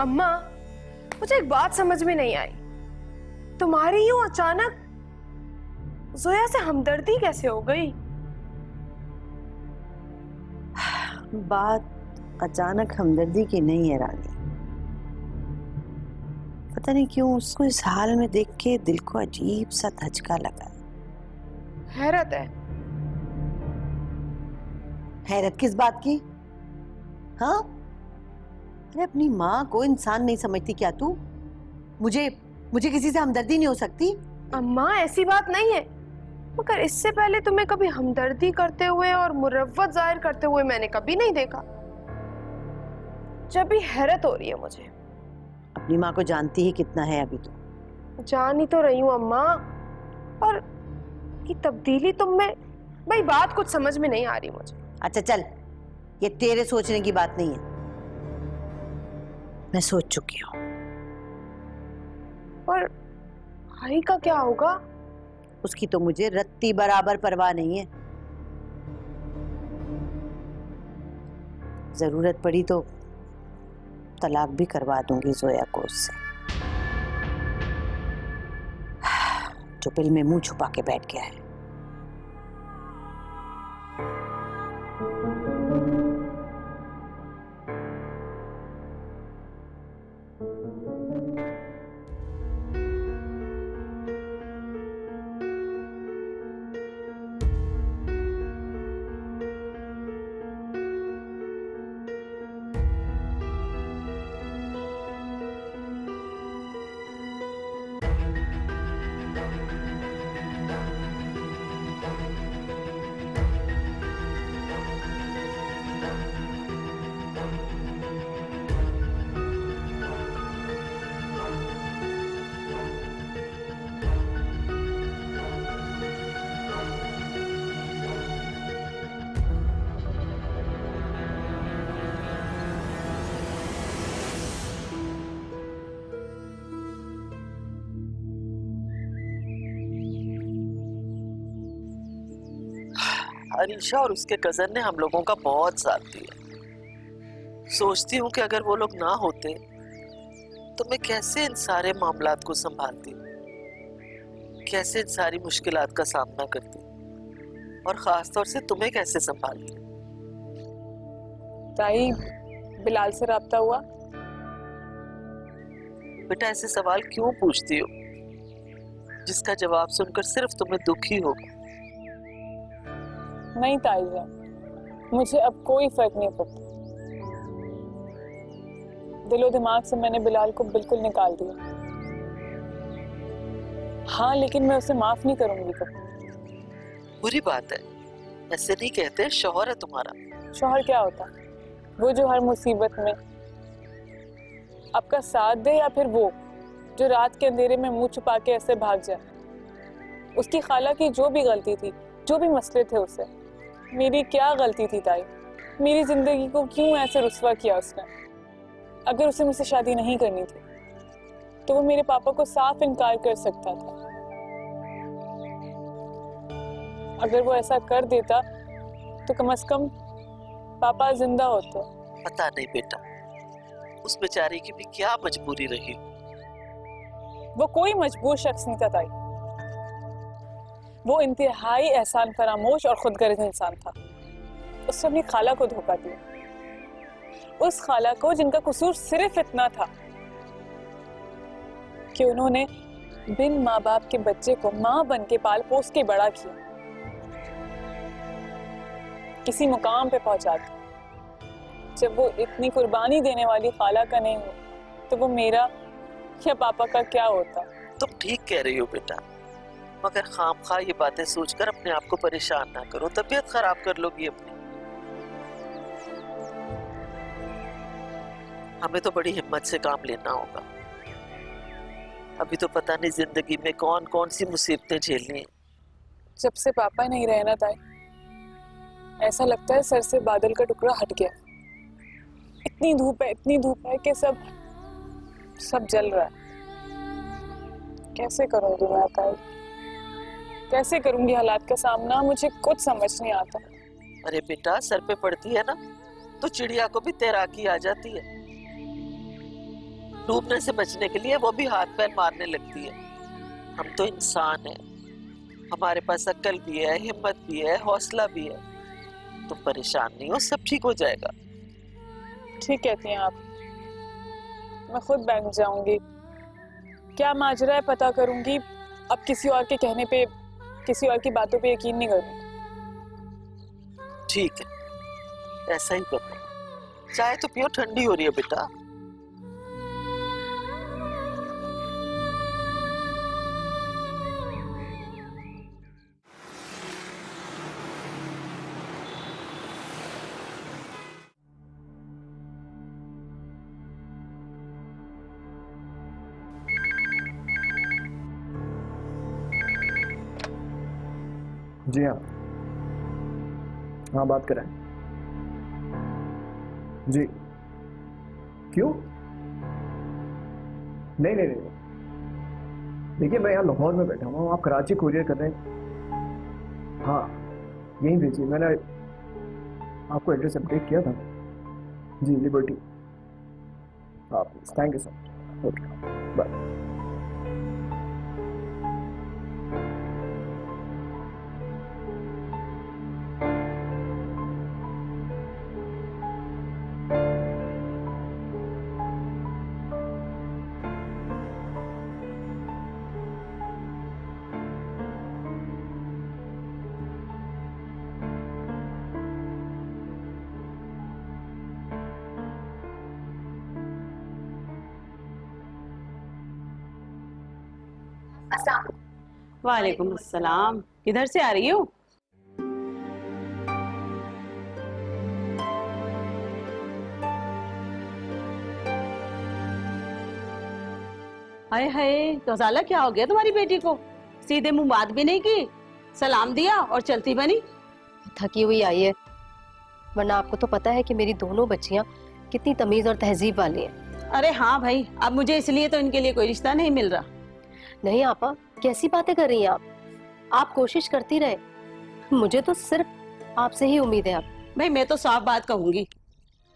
अम्मा, मुझे एक बात समझ में नहीं आई, तुम्हारी यूं अचानक जोया से हमदर्दी कैसे हो गई? बात अचानक हमदर्दी की नहीं है रानी। पता नहीं क्यों उसको इस हाल में देख के दिल को अजीब सा धचका लगा। हैरत है। हैरत किस बात की? हाँ, अरे अपनी माँ को इंसान नहीं समझती क्या तू? मुझे किसी से हमदर्दी नहीं हो सकती? अम्मा ऐसी बात नहीं है, मगर इससे पहले तुम्हें कभी हमदर्दी करते हुए और मुरव्वत जाहिर करते हुए मैंने कभी नहीं देखा। जब भी हैरत हो रही है मुझे। अपनी माँ को जानती ही कितना है अभी तो। जान ही तो रही हूँ अम्मा, और ये तब्दीली तुम में, भाई बात कुछ समझ में नहीं आ रही मुझे। अच्छा चल, ये तेरे सोचने की बात नहीं है, मैं सोच चुकी हूँ। और भाई का क्या होगा? उसकी तो मुझे रत्ती बराबर परवाह नहीं है। जरूरत पड़ी तो तलाक भी करवा दूंगी जोया को उससे, जो बिल में मुंह छुपा के बैठ गया है। अरीशा और उसके कजन ने हम लोगों का बहुत साथ दिया। सोचती हूँ कि अगर वो लोग ना होते तो मैं कैसे इन सारे मामलात को संभालती, कैसे इन सारी मुश्किलात का सामना करती, और खास तौर से तुम्हें कैसे संभालती। ताई, बिलाल से राब्ता हुआ? बेटा ऐसे सवाल क्यों पूछती हो जिसका जवाब सुनकर सिर्फ तुम्हें दुख ही होगा। नहीं ताई जान, मुझे अब कोई फर्क नहीं पड़ता। दिलो दिमाग से मैंने बिलाल को बिल्कुल निकाल दिया। हाँ, लेकिन मैं उसे माफ नहीं करूंगी कभी। बुरी बात है, ऐसे नहीं कहते। शौहर है तुम्हारा। शौहर क्या होता? वो जो हर मुसीबत में आपका साथ दे, या फिर वो जो रात के अंधेरे में मुंह छुपा के ऐसे भाग जाए। उसकी खाला की जो भी गलती थी, जो भी मसले थे, उसे मेरी क्या गलती थी ताई? मेरी जिंदगी को क्यों ऐसे रुस्वा किया उसने? अगर उसे मुझसे शादी नहीं करनी थी तो वो मेरे पापा को साफ इनकार कर सकता था। अगर वो ऐसा कर देता तो कम से कम पापा जिंदा होते। पता नहीं बेटा, उस बेचारी की भी क्या मजबूरी रही। वो कोई मजबूर शख्स नहीं था ताई। वो इंतहाई एहसान फरामोश और खुदगर्ज इंसान था। उसने अपनी खाला को धोखा दिया। उस खाला को जिनका कसूर सिर्फ इतना था कि उन्होंने बिन माँ बाप के बच्चे को माँ बन के पाल पोस के बड़ा किया, किसी मुकाम पे पहुंचा दिया। जब वो इतनी कुर्बानी देने वाली खाला का नहीं हो तो वो मेरा या पापा का क्या होता? तुम ठीक कह रही हो बेटा, मगर खामखा ये बातें सोचकर अपने आप को परेशान ना करो, तबीयत खराब कर लोगी अपनी। हमें तो बड़ी हिम्मत से काम लेना होगा। अभी तो पता नहीं जिंदगी में कौन कौन सी मुसीबतें झेलनी है। जब से पापा नहीं रहे ना ताई, ऐसा लगता है सर से बादल का टुकड़ा हट गया। इतनी धूप है कि सब जल रहा है। कैसे करूंगी मैं ताई? कैसे करूंगी हालात का सामना? मुझे कुछ समझ नहीं आता। अरे बेटा, सर पे पड़ती है ना तो चिड़िया को भी तैराकी आ जाती है। डूबने से बचने के लिए वो भी हाथ पैर मारने लगती है। हम तो इंसान हैं, हमारे पास अक्ल भी है, हिम्मत भी है, हौसला भी है। तुम परेशान नहीं हो, सब ठीक हो जाएगा। ठीक कहती हैं आप, मैं खुद बैंक जाऊंगी, क्या माजरा है पता करूंगी। अब किसी और के कहने पे, किसी और की बातों पे यकीन नहीं करूंगी। ठीक है, ऐसा ही करना। चाय तो पियो, ठंडी हो रही है बेटा। जी हाँ, हाँ बात करें। जी क्यों? नहीं नहीं नहीं, देखिए मैं यहाँ लाहौर में बैठा हुआ हूँ, आप कराची कुरियर कर रहे हैं। हाँ यहीं भेजिए, मैंने आपको एड्रेस अपडेट किया था। जी लिबर्टी। हाँ please, thank you so much. Okay bye. वालेकुम अस्सलाम। किधर से आ रही हो? हाय हाय, गजाला क्या हो गया तुम्हारी बेटी को? सीधे मुंह बात भी नहीं की, सलाम दिया और चलती बनी। थकी हुई आई है, वरना आपको तो पता है कि मेरी दोनों बच्चियां कितनी तमीज और तहजीब वाली हैं। अरे हाँ भाई, अब मुझे इसलिए तो इनके लिए कोई रिश्ता नहीं मिल रहा। नहीं आपा, कैसी बातें कर रही हैं आप कोशिश करती रहे, मुझे तो सिर्फ आपसे ही उम्मीद है। आप भाई मैं तो साफ बात कहूंगी,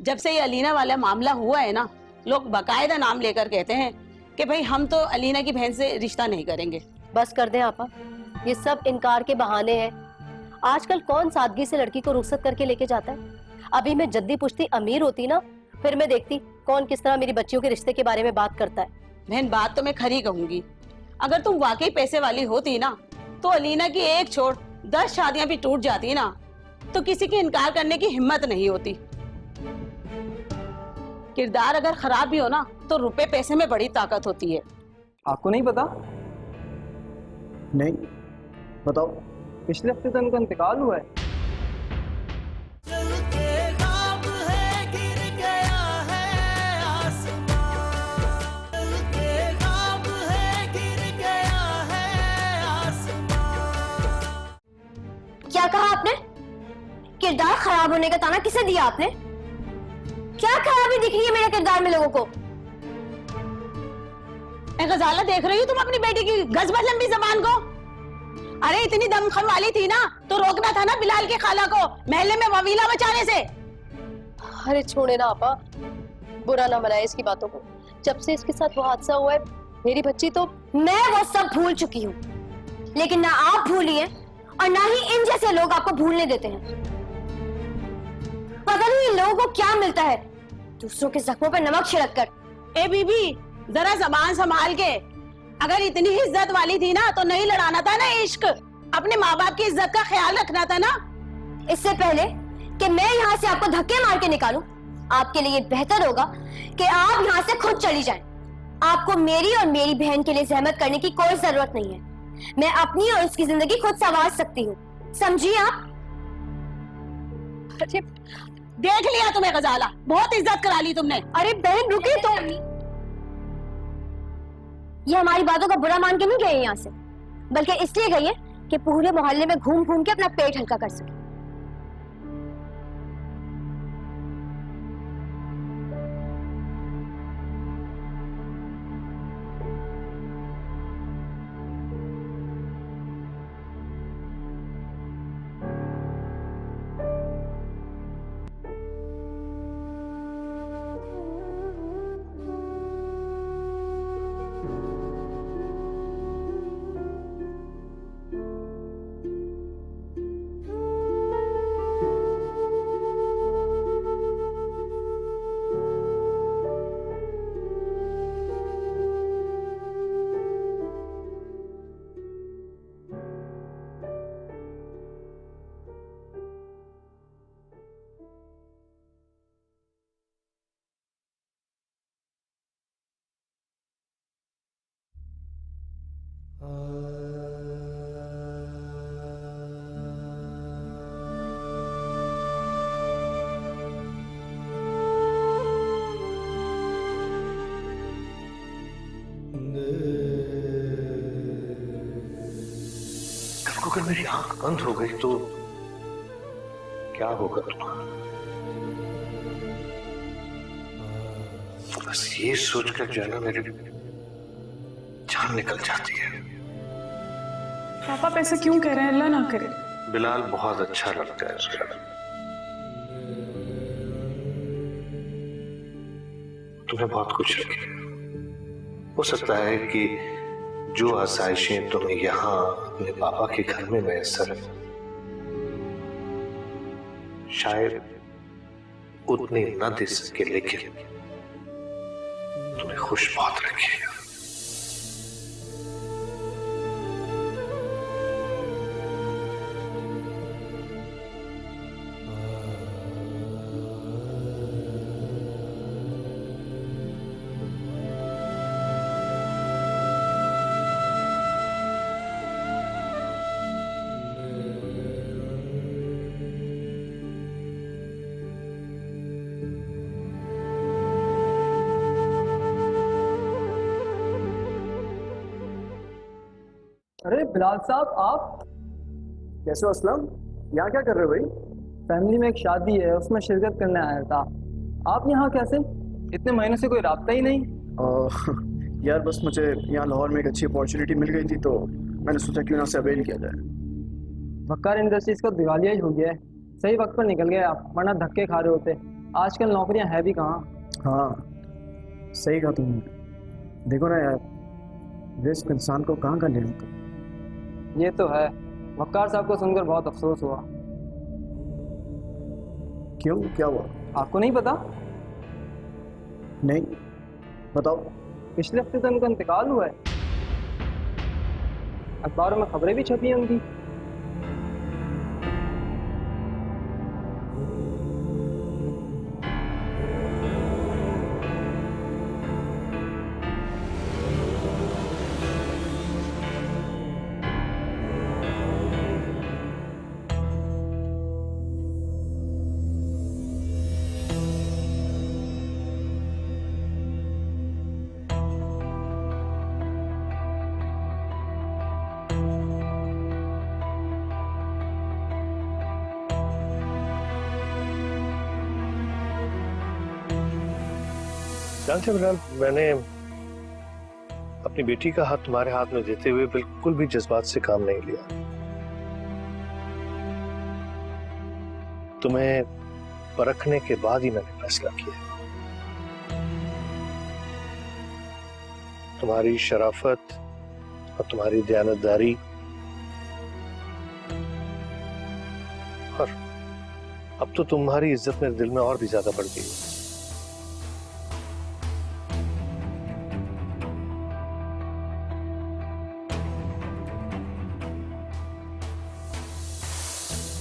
जब से ये अलीना वाला मामला हुआ है ना, लोग बाकायदा नाम लेकर कहते हैं कि भाई हम तो अलीना की बहन से रिश्ता नहीं करेंगे। बस कर दें आपा, ये सब इनकार के बहाने हैं। आजकल कौन सादगी से लड़की को रुखसत करके लेके जाता है। अभी मैं जद्दी पुश्ती अमीर होती ना, फिर मैं देखती कौन किस तरह मेरी बच्चियों के रिश्ते के बारे में बात करता है। बहन बात तो मैं खरी कहूंगी, अगर तुम वाकई पैसे वाली होती ना, तो अलीना की एक छोड़ 10 शादियां भी टूट जाती ना, तो किसी की इनकार करने की हिम्मत नहीं होती। किरदार अगर खराब भी हो ना, तो रुपए पैसे में बड़ी ताकत होती है। आपको नहीं पता? नहीं बताओ। पिछले हफ्ते तो इनका इंतकाल हुआ है। क्या कहा आपने? किरदार खराब होने का ताना किसे दिया आपने? क्या खराबी दिख रही है मेरे किरदार में लोगों को? गजाला देख रही हो तुम अपनी बेटी की गजबज लंबी जबान को? अरे इतनी दमखम वाली थी ना, तो रोकना था ना बिलाल के खाला को महल्ले में ववीला मचाने से। अरे छोड़े ना आपा, बुरा ना मनाए इसकी बातों को। जब से इसके साथ वो हादसा हुआ है, मेरी बच्ची तो मैं वो सब भूल चुकी हूँ, लेकिन ना आप भूली हैं और ना ही इन जैसे लोग आपको भूलने देते हैं। पता नहीं इन लोगों को क्या मिलता है, दूसरों के जख्मों पर नमक छिड़क कर। ए बीबी, जरा जबान संभाल के। अगर इतनी ही इज्जत वाली थी ना, तो नहीं लड़ाना था ना इश्क, अपने माँ बाप की इज्जत का ख्याल रखना था ना। इससे पहले कि मैं यहाँ से आपको धक्के मार के निकालूं, आपके लिए बेहतर होगा कि आप यहाँ से खुद चली जाएं। आपको मेरी और मेरी बहन के लिए जहमत करने की कोई जरूरत नहीं है। मैं अपनी और उसकी जिंदगी खुद संवार सकती हूँ, समझिए आप? देख लिया तुम्हें गजाला, बहुत इज्जत करा ली तुमने। अरे बहन रुकिए तो। ये हमारी बातों का बुरा मान के नहीं गई यहाँ से, बल्कि इसलिए गई है कि पूरे मोहल्ले में घूम घूम के अपना पेट हल्का कर सके। कल को अगर मेरी आंख बंद हो गई तो क्या होगा तुम्हारा? बस ये सोचकर जो है ना मेरी जान निकल जाती है। पापा आप ऐसा क्यों कह रहे हैं? अल्लाह ना करे। बिलाल बहुत अच्छा लगता है उसका। तुम्हें बहुत खुश रखे। हो सकता है कि जो आसाइशें तुम्हें यहाँ अपने पापा के घर में मैसर है, शायद उतनी न दे सके, लेकिन तुम्हें खुश बहुत रखेगा। अरे बिलाल साहब, आप कैसे हो? असलम, यहाँ क्या कर रहे हो भाई? फैमिली में एक शादी है, उसमें शिरकत करने आया था। आप यहाँ कैसे? इतने महीनों से कोई राब्ता ही नहीं। यार बस मुझे यहाँ लाहौर में एक अच्छी अपॉर्चुनिटी मिल गई थी, तो मैंने सोचा क्यों ना से अवेल किया जाए। वक्कार इंडस्ट्रीज का दिवालिया ही हो गया है। सही वक्त पर निकल गए आप, वरना धक्के खा रहे होते। आजकल नौकरियाँ है भी कहाँ। हाँ सही कहा तुमने। देखो ना यार, रिस्क इंसान को कहाँ का ले आता। ये तो है। वक्कार साहब को सुनकर बहुत अफसोस हुआ। क्यों, क्या हुआ? आपको नहीं पता? नहीं, बताओ। पिछले हफ्ते तो उनका इंतकाल हुआ है। अखबारों में खबरें भी छपी हैं उनकी। जानते हो बिलाल, मैंने अपनी बेटी का हाथ तुम्हारे हाथ में देते हुए बिल्कुल भी जज्बात से काम नहीं लिया। तुम्हें परखने के बाद ही मैंने फैसला किया। तुम्हारी शराफत और तुम्हारी दयानतदारी और अब तो तुम्हारी इज्जत मेरे दिल में और भी ज्यादा बढ़ गई है।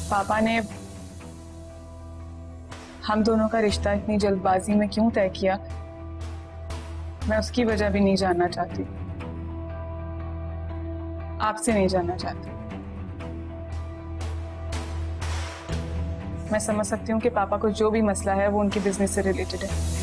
पापा ने हम दोनों का रिश्ता इतनी जल्दबाजी में क्यों तय किया, मैं उसकी वजह भी नहीं जानना चाहती, आपसे नहीं जानना चाहती। मैं समझ सकती हूँ कि पापा को जो भी मसला है वो उनकी बिजनेस से रिलेटेड है।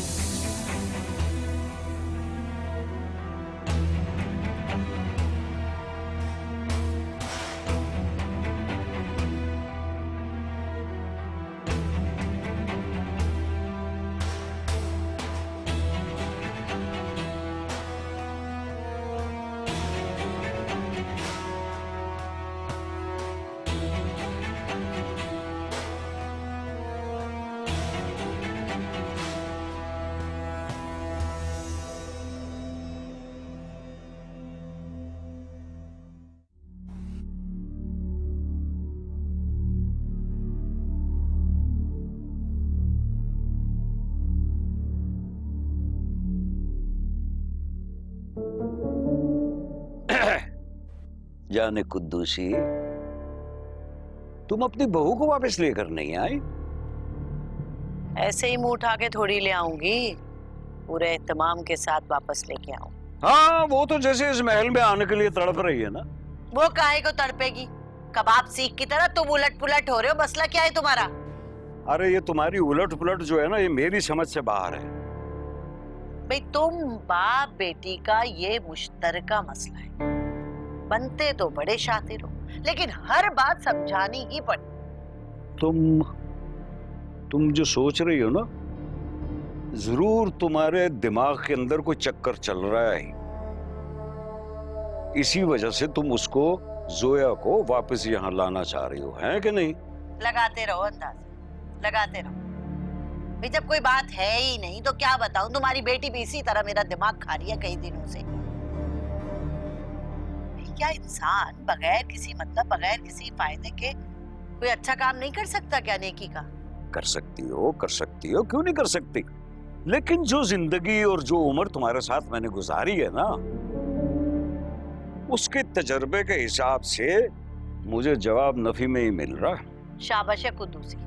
जाने कुद्दूसी, तुम अपनी बहू को वापस लेकर नहीं आई? ऐसे ही मुंह उठा के थोड़ी ले आऊंगी, पूरे एहतमाम के साथ वापस लेके आऊं। हाँ, वो तो जैसे इस महल में आने के लिए तड़प रही है ना। वो काहे को तड़पेगी? कबाब सीख की तरह तुम उलट पुलट हो रहे हो, मसला क्या है तुम्हारा? अरे ये तुम्हारी उलट पुलट जो है ना, ये मेरी समझ से बाहर है। भाई तुम बाप बेटी का ये मुश्तरका मसला है। बनते तो बड़े शातिर हो, लेकिन हर बात समझानी ही पड़ती। तुम जो सोच रही हो ना, जरूर तुम्हारे दिमाग के अंदर कोई चक्कर चल रहा है। इसी वजह से तुम उसको, जोया को वापस यहाँ लाना चाह रही हो, है कि नहीं? लगाते रहो अंदाज, लगाते रहो। भाई जब कोई बात है ही नहीं तो क्या बताऊं, तुम्हारी बेटी भी इसी तरह मेरा दिमाग खा रही है कई दिनों से। क्या इंसान बगैर किसी मतलब, बगैर किसी फायदे के कोई अच्छा काम नहीं कर सकता क्या नेकी का? कर सकती हो, क्यों नहीं कर सकती? लेकिन जो जिंदगी और जो उम्र तुम्हारे साथ मैंने गुजारी है ना, उसके तजर्बे के हिसाब से मुझे जवाब नफी में ही मिल रहा है। शाबाश है कुद्दूसी,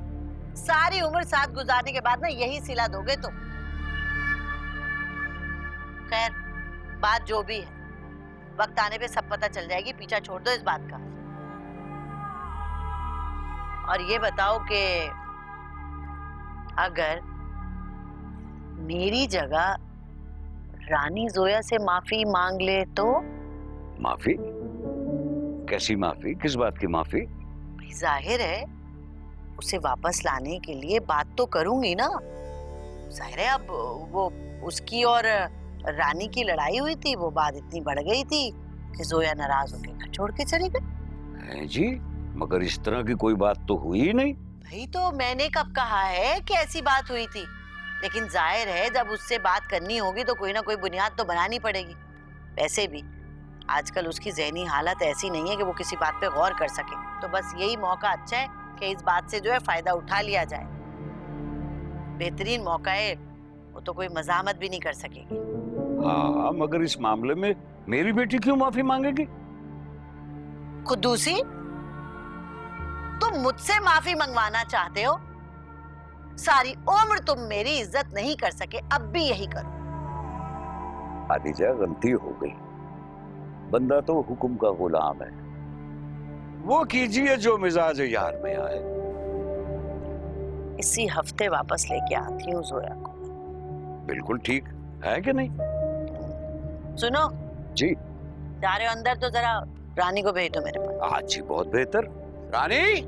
सारी उम्र साथ गुजारने के बाद ना यही सिला दोगे तुम। खैर बात जो भी है, वक्त आने पे सब पता चल जाएगी, पीछा छोड़ दो इस बात का। और ये बताओ कि अगर मेरी जगह रानी जोया से माफी मांग ले तो? माफी? कैसी माफी? किस बात की माफी? जाहिर है उसे वापस लाने के लिए बात तो करूंगी ना। जाहिर है अब वो उसकी और रानी की लड़ाई हुई थी, वो बात इतनी बढ़ गई थी कि जोया नाराज होकर घर छोड़ के चली गई। जी, मगर इस तरह की कोई बात तो हुई ही नहीं। भाई तो मैंने कब कहा है कि ऐसी बात हुई थी? लेकिन जाहिर है जब उससे बात करनी होगी तो कोई ना कोई बुनियाद तो बनानी पड़ेगी। वैसे भी आजकल उसकी ज़हनी हालत ऐसी नहीं है कि वो किसी बात पे गौर कर सके, तो बस यही मौका अच्छा है कि इस बात से जो है फायदा उठा लिया जाए। बेहतरीन मौका है, वो तो कोई मजामत भी नहीं कर सकेगी। हाँ, मगर इस मामले में मेरी बेटी क्यों माफी मांगेगी? खुद्दूसी, तुम मुझसे माफी मंगवाना चाहते हो? सारी उम्र तुम मेरी इज्जत नहीं कर सके, अब भी यही करो। आदिजा, गलती हो गई, बंदा तो हुक्म का गुलाम है। वो कीजिए जो मिजाज यार में आए। इसी हफ्ते वापस लेके आती हूँ जोया को। बिल्कुल ठीक है कि नहीं? सुनो जी, जा रहे हो अंदर तो जरा रानी को भेज दो मेरे पास। आज जी बहुत बेहतर। रानी,